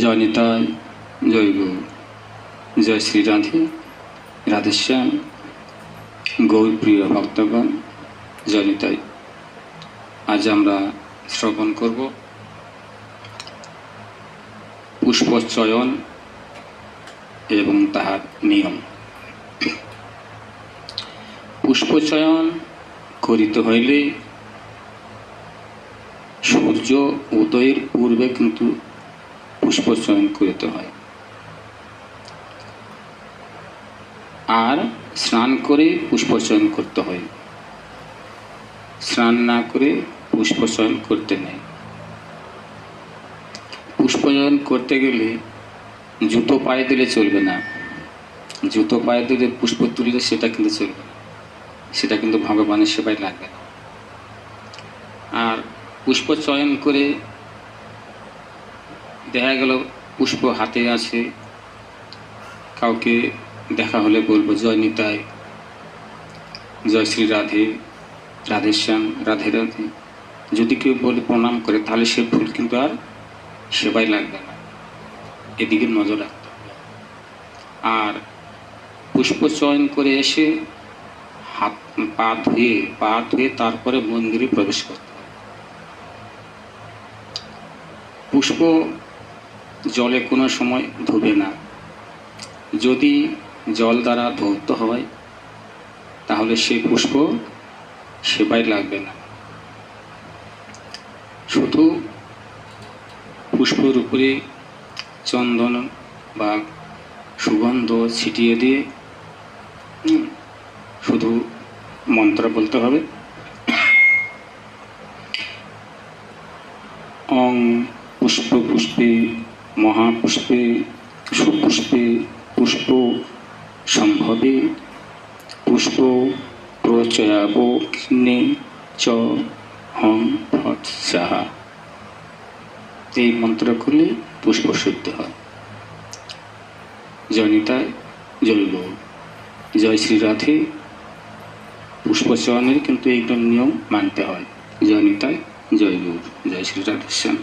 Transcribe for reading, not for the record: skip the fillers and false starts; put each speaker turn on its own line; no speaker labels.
জয় নিতাই, জয় গৌর, জয় শ্রী রাধে, রাধেশ্যাম, গৌর প্রিয় ভক্তগণ, জয় নিতাই। আজ আমরা শ্রবণ করব পুষ্পচয়ন এবং তাহার নিয়ম। পুষ্পচয়ন করিতে হইলে সূর্য উদয়ের পূর্বে কিন্তু পুষ্পচয়ন করিতে হয়, আর স্নান করে পুষ্পচয়ন করতে হয়। স্নান না করে পুষ্পচয়ন করতে নেই। পুষ্পচয়ন করতে গেলে জুতো পায়ে দিলে চলবে না। জুতো পায়ে দিলে পুষ্প তুললে সেটা কিন্তু চলবে না, সেটা কিন্তু ভগবানের সেবায় লাগবে না। আর পুষ্প চয়ন করে দেখা গেল পুষ্প হাতে আছে, কাউকে দেখা হলে বলবো জয় নিতাই, জয় শ্রী রাধে, রাধেশ্যাম, রাধে রাধে। যদি কেউ বলে প্রণাম করে, তাহলে সে ফুল কিন্তু আর সেবায় লাগবে না। এদিকে নজর রাখতে হবে। আর পুষ্প চয়ন করে এসে হাত পা ধুয়ে তারপরে মন্দিরে প্রবেশ করতে হবে। পুষ্প জলে কোনো সময় ধুবে না। যদি জল দ্বারা ধৌত হয় তাহলে সেই পুষ্প সেবায় লাগবে না। শুধু পুষ্পের উপরে চন্দন বা সুগন্ধ ছিটিয়ে দিয়ে শুধু মন্ত্র বলতে হবে, অং পুষ্প পুষ্পে মহাপুষ্পে সুপুষ্পে পুষ্প সম্ভবে পুষ্প প্রচয়াবগ্নে চ হং ফট সাহা। এই মন্ত্র করলে পুষ্প শুদ্ধ হয়। জয় নিতাই, জয় গৌর, জয় শ্রী রাধে। পুষ্পচয়নের কিন্তু এইগুলো নিয়ম মানতে হয়। জয় নিতাই, জয় গৌর, জয় শ্রী রাধেশ্যাম।